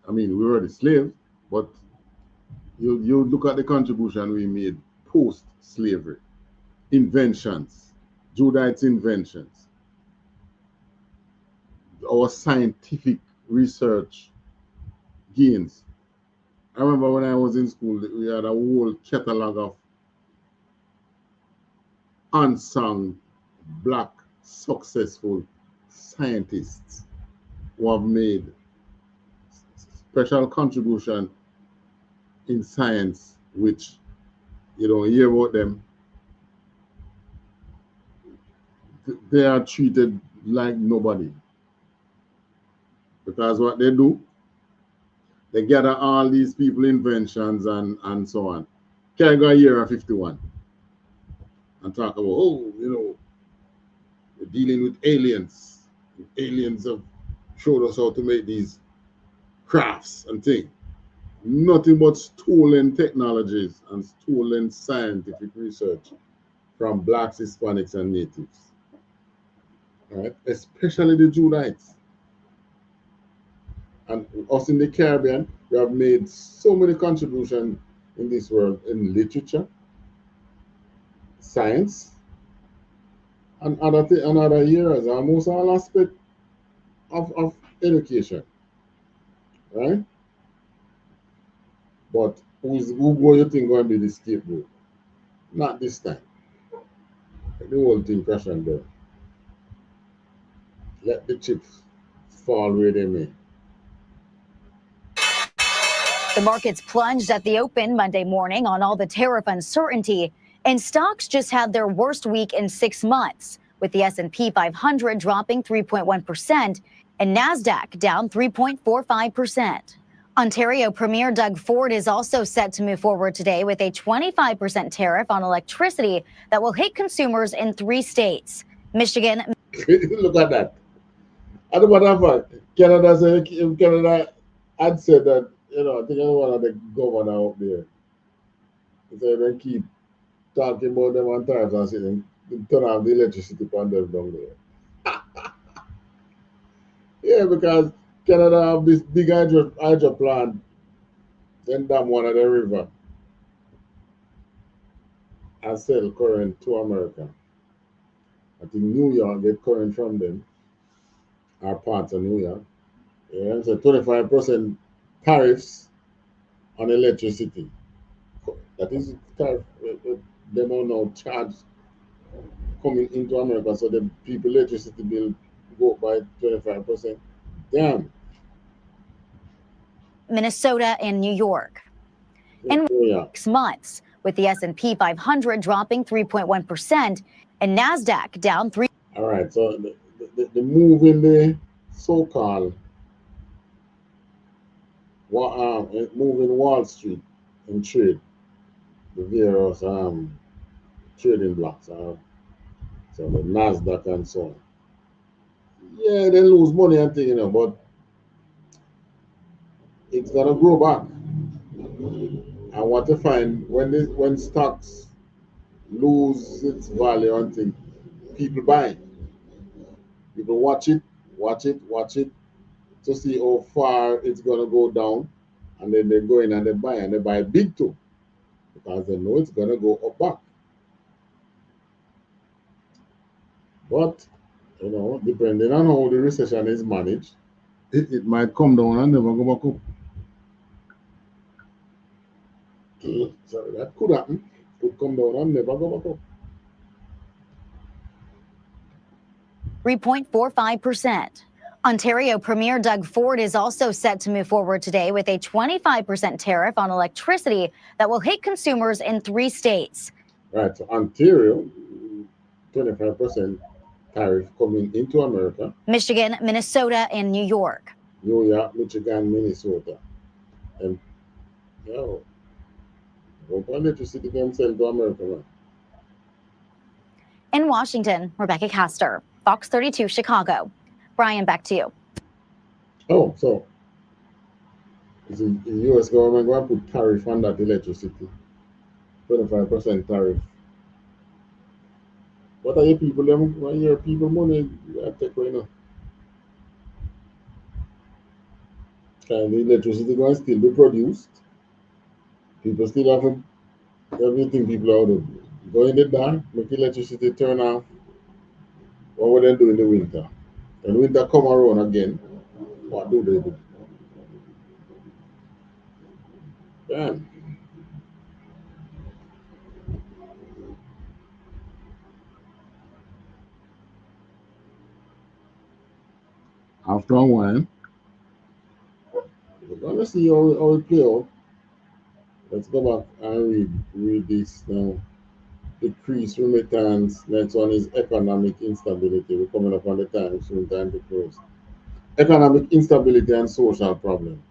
I mean, we were the slaves, but you look at the contribution we made post-slavery. Inventions, Judaites' inventions, our scientific research gains. I remember when I was in school, we had a whole catalog of unsung black successful scientists who have made special contribution in science, which you don't hear about them. They are treated like nobody. Because what they do, they gather all these people inventions and so on. Can't go a year of 51 and talk about, oh, you know, we're dealing with aliens. Aliens have showed us how to make these crafts and things. Nothing but stolen technologies and stolen scientific research from blacks, Hispanics, and natives. All right? Especially the Judaites. And us in the Caribbean, we have made so many contributions in this world in literature, science, and other areas, almost all aspects of education. Right? But who go you think going to be the scapegoat? Not this time. The whole thing crash and burn. Let the chips fall where they may. The markets plunged at the open Monday morning on all the tariff uncertainty, and stocks just had their worst week in 6 months, with the S&P 500 dropping 3.1% and NASDAQ down 3.45%. Ontario Premier Doug Ford is also set to move forward today with a 25% tariff on electricity that will hit consumers in 3 states. Michigan. Look at that. As a matter of fact, Canada had said that, you know, I think one of the governor up there, he said they keep talking about them on tariffs and saying turn off the electricity on them down there. Yeah, because Canada have this big hydro plant, then dam one of the river and sell current to America. I think New York get current from them, or parts of New York. Yeah, so 25% tariffs on electricity. That is tariff. They don't now charge coming into America, so the people electricity bill go up by 25%. Damn. Minnesota and New York. In 6 months, with the S&P 500 dropping 3.1% and NASDAQ down 3. All right, so the move in the so-called move in Wall Street and trade, the various trading blocks, so the NASDAQ and so on. Yeah, they lose money and things, you know, but it's gonna grow back. I want to find when stocks lose its value and things, people buy. People watch it to see how far it's gonna go down, and then they go in and they buy big too, because they know it's gonna go up back. But you know, depending on how the recession is managed, it might come down and never go back up. Sorry, that could happen. Could come down and never go back up. 3.45%. Ontario Premier Doug Ford is also set to move forward today with a 25% tariff on electricity that will hit consumers in 3 states. Right, so Ontario, 25% tariff coming into America. Michigan, Minnesota, and New York. New York, Michigan, Minnesota. And you know, What electricity can sell to America, man? In Washington, Rebecca Castor, Fox 32 Chicago. Brian, back to you. Oh, so is the U.S. government going to put tariff on that electricity? 25% tariff. What are your people? What are your people money take away now? Can the electricity going to still be produced? People still have everything. People out there go in the dark, make electricity turn off. What would they do in the winter? When winter come around again, what do they do? Damn. After a while, we're gonna see how it play out. Let's go back and read this now. Decreased remittance. Next one is economic instability. We're coming up on the time, soon time to close. Economic instability and social problem.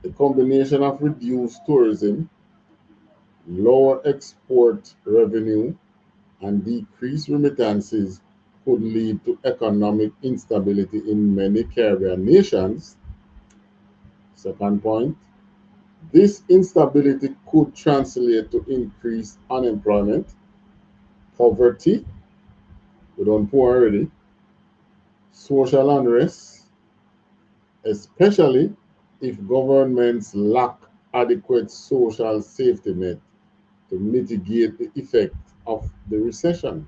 The combination of reduced tourism, lower export revenue, and decreased remittances could lead to economic instability in many Caribbean nations. Second point, this instability could translate to increased unemployment, poverty, we don't poor already, social unrest, especially if governments lack adequate social safety net to mitigate the effect of the recession.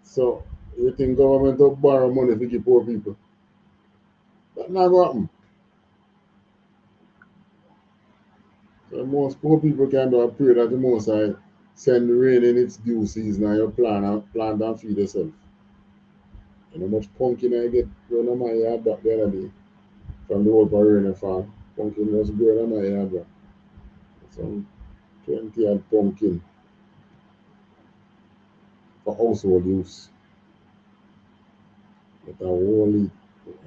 So you think government will borrow money to give poor people? That not going to happen. So most poor people can do a pray that the most I send the rain in its due season and you plant and feed yourself. You know how much pumpkin I get growing on my yard back the other day from the old rain farm. Pumpkin was growing on my yard back. Some 20 odd pumpkin for household use. But I won't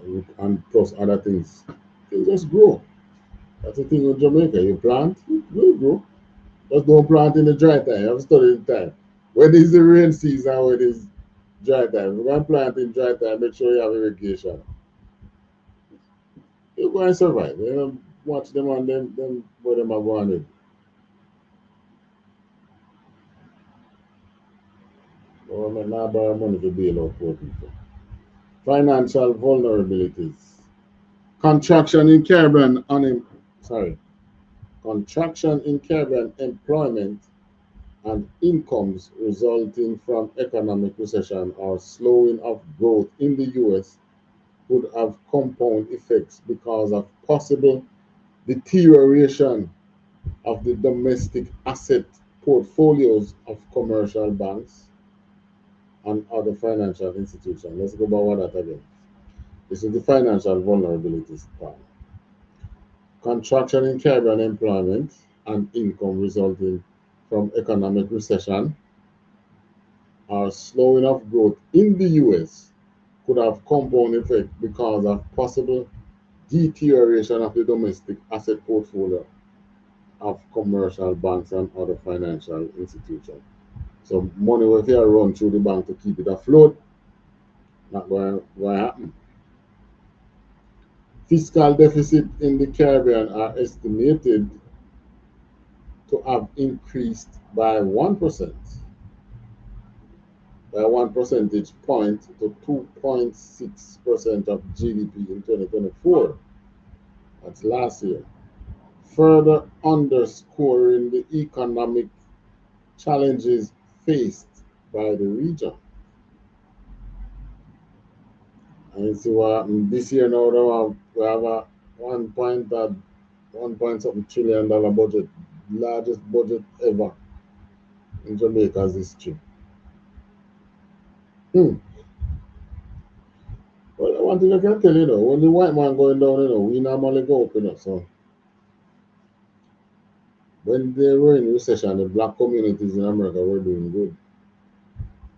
eat and plus other things. They just grow. That's the thing with Jamaica. You plant, it will grow. Just don't plant in the dry time. You have to study the time. When is the rain season, when is dry time? If you're going to plant in dry time, make sure you have irrigation. You're going to survive. You know, watch them on them what them are going to do. Government now borrow money to bail out poor people. Financial vulnerabilities. Contraction in Caribbean employment and incomes resulting from economic recession or slowing of growth in the U.S. could have compound effects because of possible deterioration of the domestic asset portfolios of commercial banks and other financial institutions. Let's go back over that again. This is the financial vulnerabilities part. Contraction in Caribbean employment and income resulting from economic recession or slowing of growth in the U.S. could have compound effect because of possible deterioration of the domestic asset portfolio of commercial banks and other financial institutions. So money will here run through the bank to keep it afloat. Not going to happen. Fiscal deficit in the Caribbean are estimated to have increased by 1%, by 1 percentage point to 2.6% of GDP in 2024. That's last year. Further underscoring the economic challenges faced by the region. And see what happened this year now, we have a $1 something trillion budget, largest budget ever in Jamaica's history. Well, one thing I can tell you, when the white man going down, we normally go up, so when they were in recession, the black communities in America were doing good.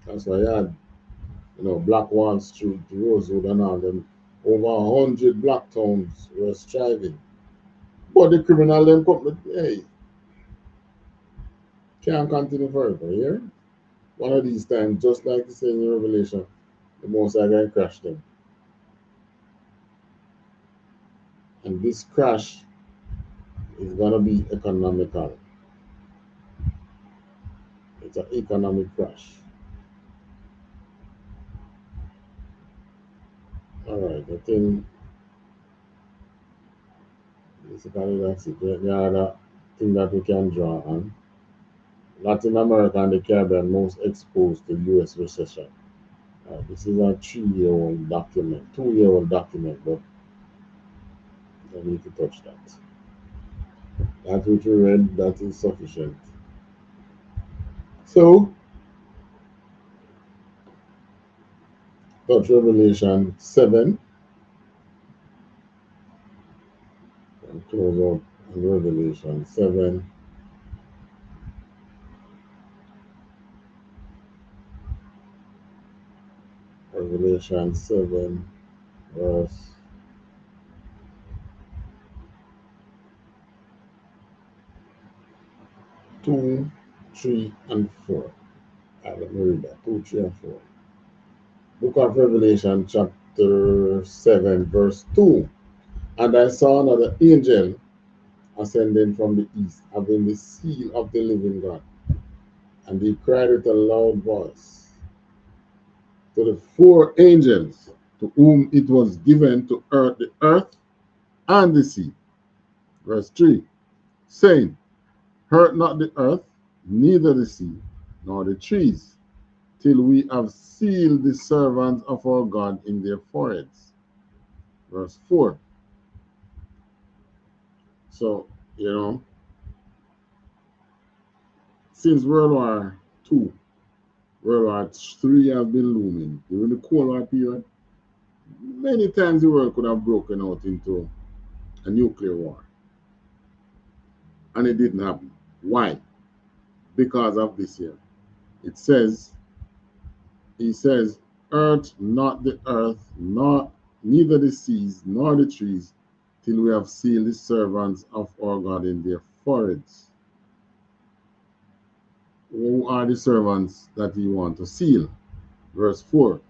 That's why you You know, Black Wall Street, Rosewood, and all them. Over 100 black towns were striving. But the criminal them come, hey, can't continue forever, yeah? One of these times, just like you say in the Revelation, the Most High going to crash them. And this crash is going to be economical. It's an economic crash. All right, I think basically that's it. The other thing that we can draw on, Latin America and the Caribbean most exposed to U.S. recession. This is a 3-year-old document, 2-year-old document, but I need to touch that. That which we read, that is sufficient. So, touch Revelation 7. And close out on Revelation 7. Revelation 7, verse 2, 3, and 4. Let me read that. 2, 3, and 4. Book of Revelation, chapter 7, verse 2. And I saw another angel ascending from the east, having the seal of the living God. And he cried with a loud voice to the 4 angels to whom it was given to earth the earth and the sea. Verse 3, saying, hurt not the earth, neither the sea, nor the trees, till we have sealed the servants of our God in their foreheads. Verse 4. So, you know, since World War II, World War III has been looming. During the Cold War period, many times the world could have broken out into a nuclear war. And it didn't happen. Why? Because of this here. It says, he says, earth, not the earth, neither the seas, nor the trees, till we have sealed the servants of our God in their foreheads. Who are the servants that he want to seal? Verse 4.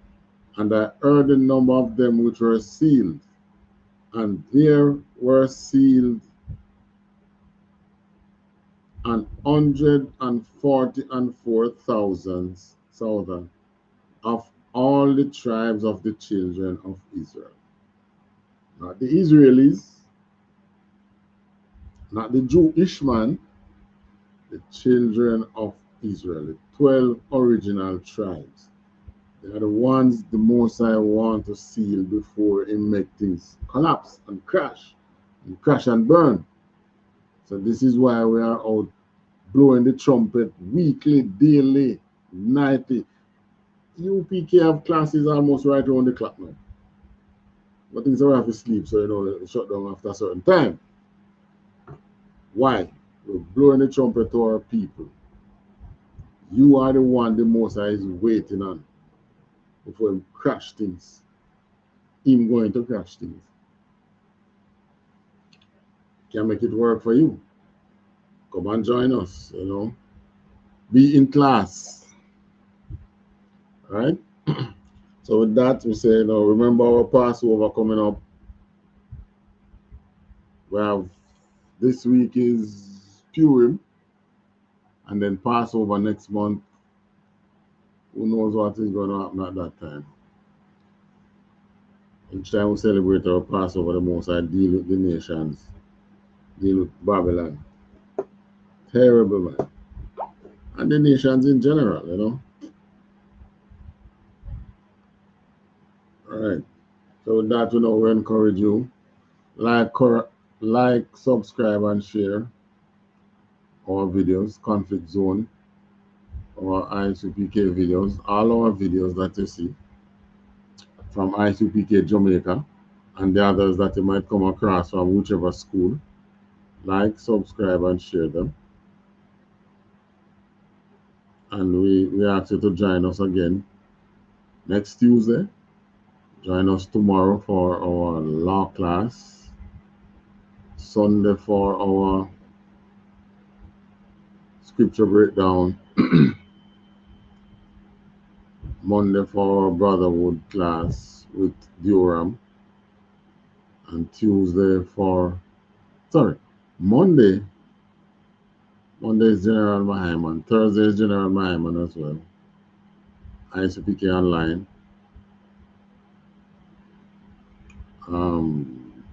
And I heard the number of them which were sealed, and there were sealed 144,000 of all the tribes of the children of Israel. Not the Israelis, not the Jewish man, the children of Israel, the 12 original tribes. They are the ones the Most High want to seal before he make things collapse and crash and burn. So this is why we are out blowing the trumpet weekly, daily, nightly. UPK have classes almost right around the clock now. But things are have to sleep, so you know, shut down after a certain time. Why? We're blowing the trumpet to our people. You are the one the Most High is waiting on before he crash things. Him going to crash things. Can make it work for you. Come and join us, you know. Be in class. All right? So with that, we say, you know, remember our Passover coming up. We have, this week is Purim, and then Passover next month. Who knows what is going to happen at that time. Each time we celebrate our Passover, the Most High deal with the nations, deal with Babylon. Terrible, man. And the nations in general, you know. All right. So with that, you know, we encourage you. Like, subscribe, and share our videos, Conflict Zone, our ISUPK videos, all our videos that you see from ISUPK Jamaica and the others that you might come across from whichever school. Like, subscribe, and share them. And we ask you to join us again next Tuesday. Join us tomorrow for our law class. Sunday for our scripture breakdown. Monday for our brotherhood class with Durham. And Tuesday for, Monday is General Mahayman. Thursday is General Mahayman as well. ISUPK online.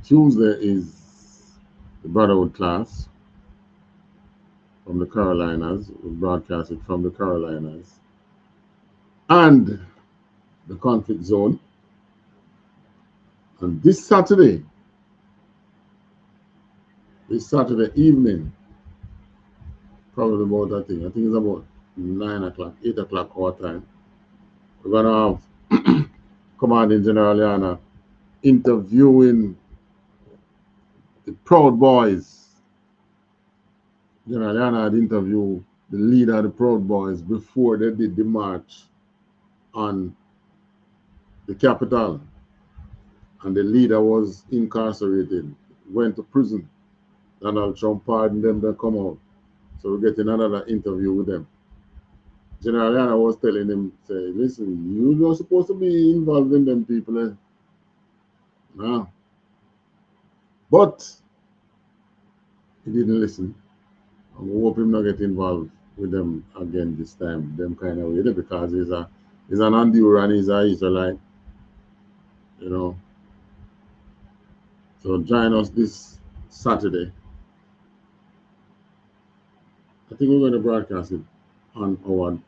Tuesday is the Brotherhood class from the Carolinas. We broadcast it from the Carolinas. And the conflict zone. And this Saturday evening, probably about that thing. I think it's about 9 o'clock, 8 o'clock our time. We're going to have Commanding General YAHANNA interviewing the Proud Boys. General YAHANNA had interviewed the leader of the Proud Boys before they did the march on the capital. And the leader was incarcerated, went to prison. Donald Trump pardoned them, they come out. So we're getting another interview with them. General YAHANNA was telling him, say, listen, you're not supposed to be involved in them people. No. But he didn't listen. And we hope him not get involved with them again this time, them kind of way, because he's an Honduran, he's an Israelite, you know. So join us this Saturday. I think we're going to broadcast it on our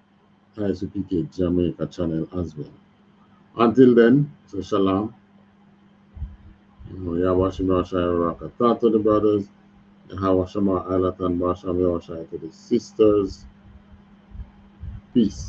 ISUPK Jamaica channel as well. Until then, so shalom. Yahweh Shai Raka to the brothers. Yahweh Shema Alatan Basham Yahweh to the sisters. Peace.